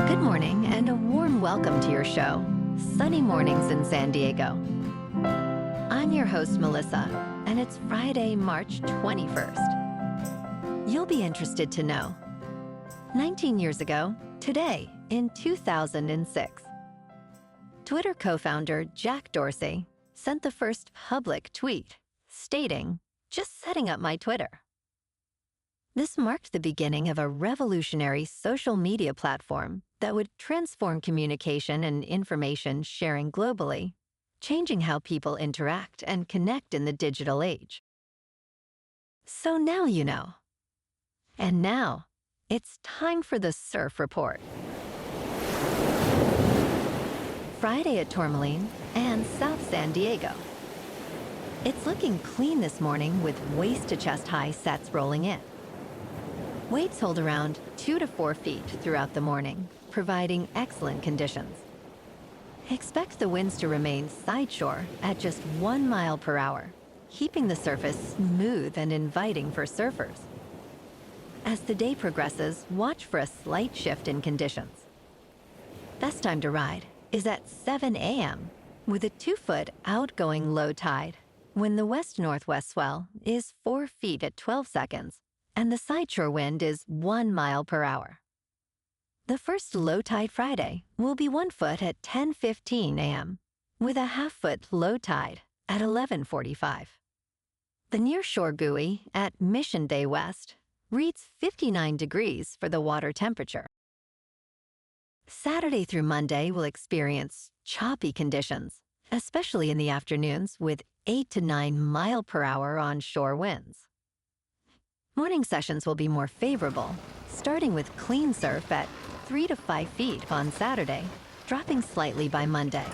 Good morning and a warm welcome to your show, Sunny Mornings in San Diego. I'm your host, Melissa, and it's Friday, March 21st. You'll be interested to know, 19 years ago, today, in 2006, Twitter co-founder Jack Dorsey sent the first public tweet stating, "Just setting up my Twitter." This marked the beginning of a revolutionary social media platform that would transform communication and information sharing globally, changing how people interact and connect in the digital age. So now you know. And now, it's time for the Surf Report. Friday at Tourmaline and South San Diego. It's looking clean this morning with waist-to-chest high sets rolling in. Waves hold around 2 to 4 feet throughout the morning, providing excellent conditions. Expect the winds to remain sideshore at just 1 mile per hour, keeping the surface smooth and inviting for surfers. As the day progresses, watch for a slight shift in conditions. Best time to ride is at 7 a.m. with a 2-foot outgoing low tide, when the west-northwest swell is 4 feet at 12 seconds, and the sideshore wind is 1 mile per hour. The first low tide Friday will be 1 foot at 10:15 a.m., with a half-foot low tide at 11:45. The nearshore buoy at Mission Day West reads 59 degrees for the water temperature. Saturday through Monday will experience choppy conditions, especially in the afternoons with 8 to 9 mile per hour onshore winds. Morning sessions will be more favorable, starting with clean surf at 3 to 5 feet on Saturday, dropping slightly by Monday.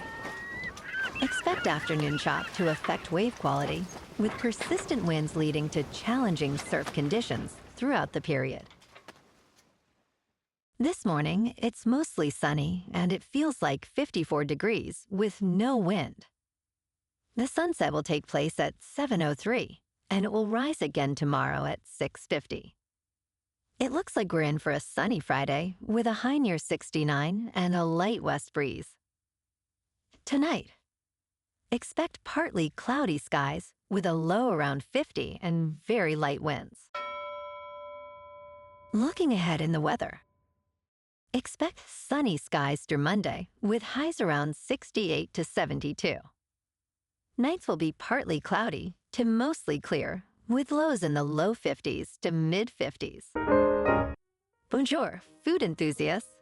Expect afternoon chop to affect wave quality, with persistent winds leading to challenging surf conditions throughout the period. This morning, it's mostly sunny and it feels like 54 degrees with no wind. The sunset will take place at 7:03, and it will rise again tomorrow at 6:50. It looks like we're in for a sunny Friday with a high near 69 and a light west breeze. Tonight, expect partly cloudy skies with a low around 50 and very light winds. Looking ahead in the weather, expect sunny skies through Monday with highs around 68 to 72. Nights will be partly cloudy to mostly clear, with lows in the low 50s to mid-50s. Bonjour, food enthusiasts.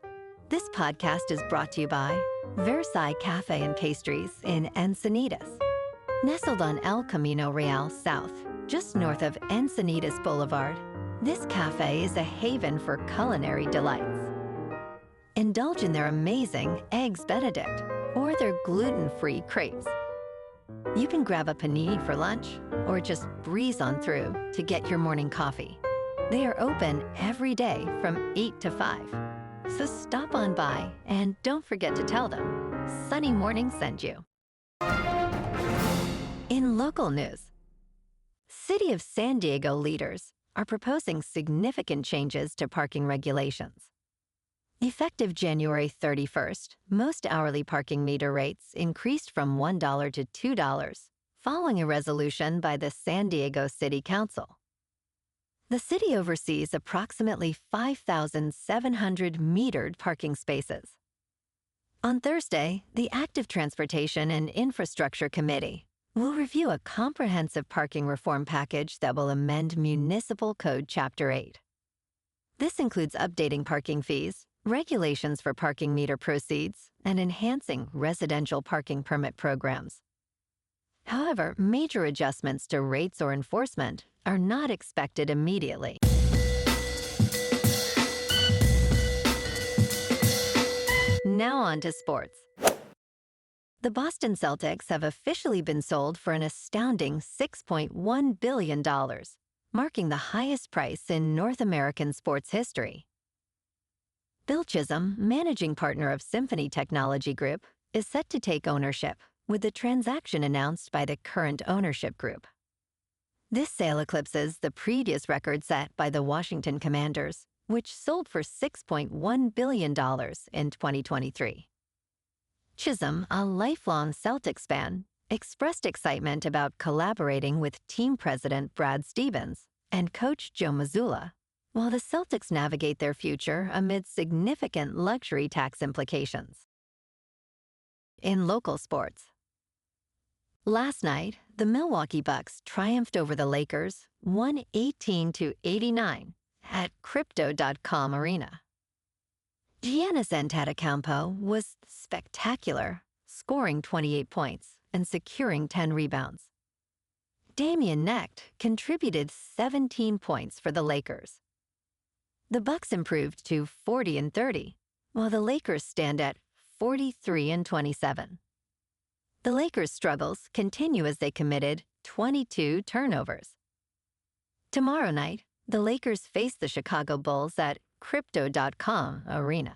This podcast is brought to you by Versailles Cafe and Pastries in Encinitas. Nestled on El Camino Real South, just north of Encinitas Boulevard, this cafe is a haven for culinary delights. Indulge in their amazing Eggs Benedict or their gluten-free crepes. You can grab a panini for lunch or just breeze on through to get your morning coffee. They are open every day from 8 to 5. So stop on by and don't forget to tell them Sunny Morning sent you. In local news, City of San Diego leaders are proposing significant changes to parking regulations. Effective January 31st, most hourly parking meter rates increased from $1 to $2, following a resolution by the San Diego City Council. The city oversees approximately 5,700 metered parking spaces. On Thursday, the Active Transportation and Infrastructure Committee will review a comprehensive parking reform package that will amend Municipal Code Chapter 8. This includes updating parking fees, regulations for parking meter proceeds, and enhancing residential parking permit programs. However, major adjustments to rates or enforcement are not expected immediately. Now on to sports. The Boston Celtics have officially been sold for an astounding $6.1 billion, marking the highest price in North American sports history. Bill Chisholm, managing partner of Symphony Technology Group, is set to take ownership, with the transaction announced by the current ownership group. This sale eclipses the previous record set by the Washington Commanders, which sold for $6.1 billion in 2023. Chisholm, a lifelong Celtics fan, expressed excitement about collaborating with team president Brad Stevens and coach Joe Mazzulla, while the Celtics navigate their future amid significant luxury tax implications. In local sports, last night, the Milwaukee Bucks triumphed over the Lakers 118-89 at Crypto.com Arena. Giannis Antetokounmpo was spectacular, scoring 28 points and securing 10 rebounds. Damian Knecht contributed 17 points for the Lakers. The Bucks improved to 40-30, while the Lakers stand at 43-27. The Lakers' struggles continue as they committed 22 turnovers. Tomorrow night, the Lakers face the Chicago Bulls at Crypto.com Arena.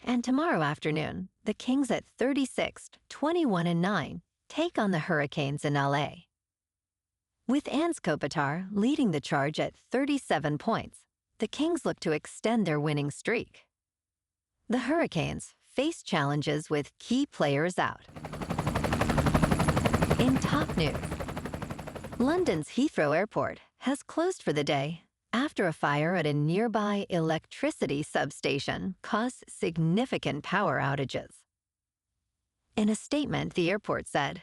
And tomorrow afternoon, the Kings at 36th, 21-9, take on the Hurricanes in LA. With Anze Kopitar leading the charge at 37 points, the Kings look to extend their winning streak. The Hurricanes face challenges with key players out. In top news, London's Heathrow Airport has closed for the day after a fire at a nearby electricity substation caused significant power outages. In a statement, the airport said,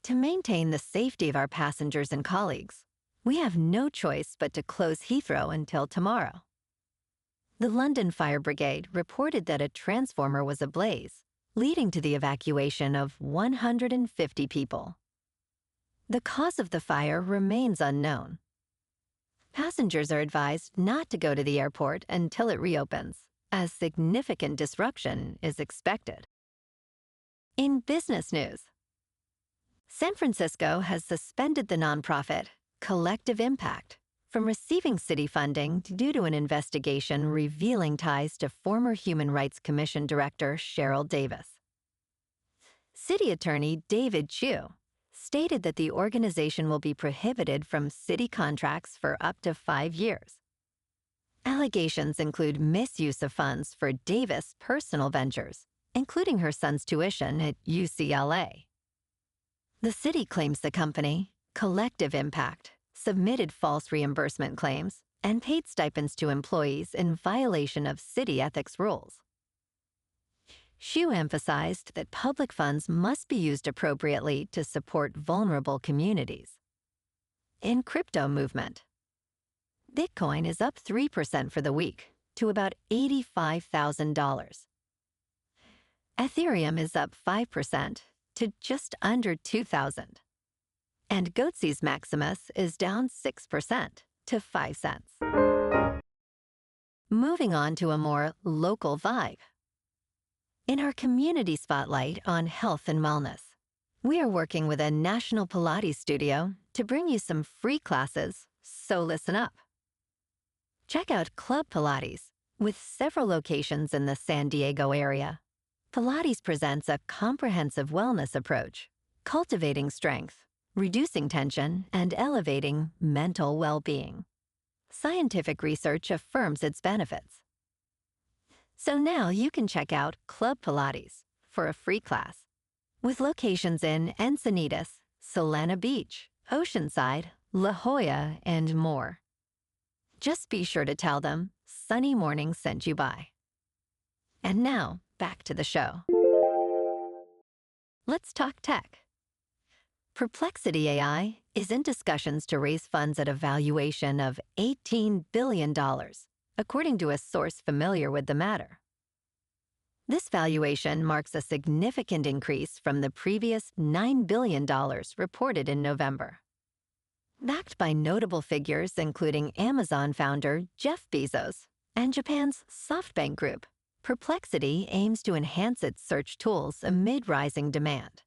"To maintain the safety of our passengers and colleagues, we have no choice but to close Heathrow until tomorrow." The London Fire Brigade reported that a transformer was ablaze, leading to the evacuation of 150 people. The cause of the fire remains unknown. Passengers are advised not to go to the airport until it reopens, as significant disruption is expected. In business news, San Francisco has suspended the nonprofit Collective Impact from receiving city funding due to an investigation revealing ties to former Human Rights Commission Director Cheryl Davis. City Attorney David Chu stated that the organization will be prohibited from city contracts for up to 5 years. Allegations include misuse of funds for Davis' personal ventures, including her son's tuition at UCLA. The city claims the company, Collective Impact, submitted false reimbursement claims and paid stipends to employees in violation of city ethics rules. Xu emphasized that public funds must be used appropriately to support vulnerable communities. In crypto movement, Bitcoin is up 3% for the week to about $85,000. Ethereum is up 5% to just under $2,000. And Goatse's Maximus is down 6% to 5 cents. Moving on to a more local vibe. In our community spotlight on health and wellness, we are working with a national Pilates studio to bring you some free classes, so listen up. Check out Club Pilates, with several locations in the San Diego area. Pilates presents a comprehensive wellness approach, cultivating strength, reducing tension, and elevating mental well-being. Scientific research affirms its benefits. So now you can check out Club Pilates for a free class, with locations in Encinitas, Solana Beach, Oceanside, La Jolla, and more. Just be sure to tell them Sunny Morning sent you by. And now, back to the show. Let's talk tech. Perplexity AI is in discussions to raise funds at a valuation of $18 billion, according to a source familiar with the matter. This valuation marks a significant increase from the previous $9 billion reported in November. Backed by notable figures including Amazon founder Jeff Bezos and Japan's SoftBank Group, Perplexity aims to enhance its search tools amid rising demand.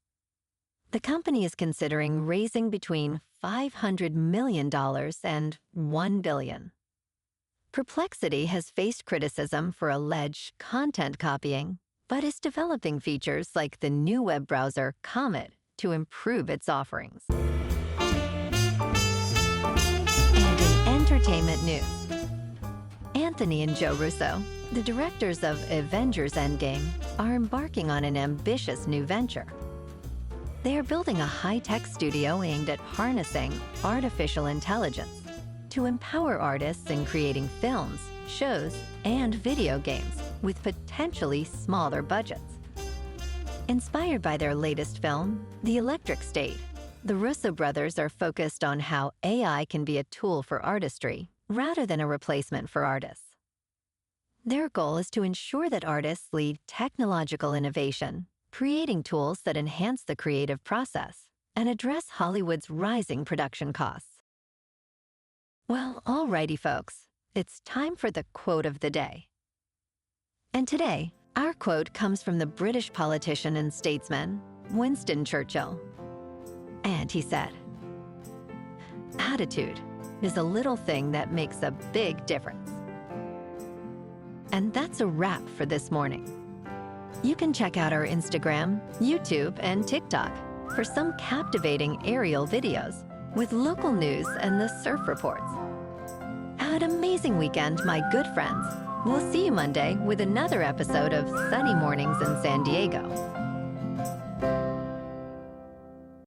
The company is considering raising between $500 million and $1 billion. Perplexity has faced criticism for alleged content copying, but is developing features like the new web browser Comet to improve its offerings. And in entertainment news, Anthony and Joe Russo, the directors of Avengers Endgame, are embarking on an ambitious new venture. They are building a high-tech studio aimed at harnessing artificial intelligence to empower artists in creating films, shows, and video games with potentially smaller budgets. Inspired by their latest film, The Electric State, the Russo brothers are focused on how AI can be a tool for artistry rather than a replacement for artists. Their goal is to ensure that artists lead technological innovation, creating tools that enhance the creative process and address Hollywood's rising production costs. Well, alrighty, folks, it's time for the quote of the day. And today, our quote comes from the British politician and statesman, Winston Churchill. And he said, "Attitude is a little thing that makes a big difference." And that's a wrap for this morning. You can check out our Instagram, YouTube, and TikTok for some captivating aerial videos with local news and the surf reports. Have an amazing weekend, my good friends. We'll see you Monday with another episode of Sunny Mornings in San Diego.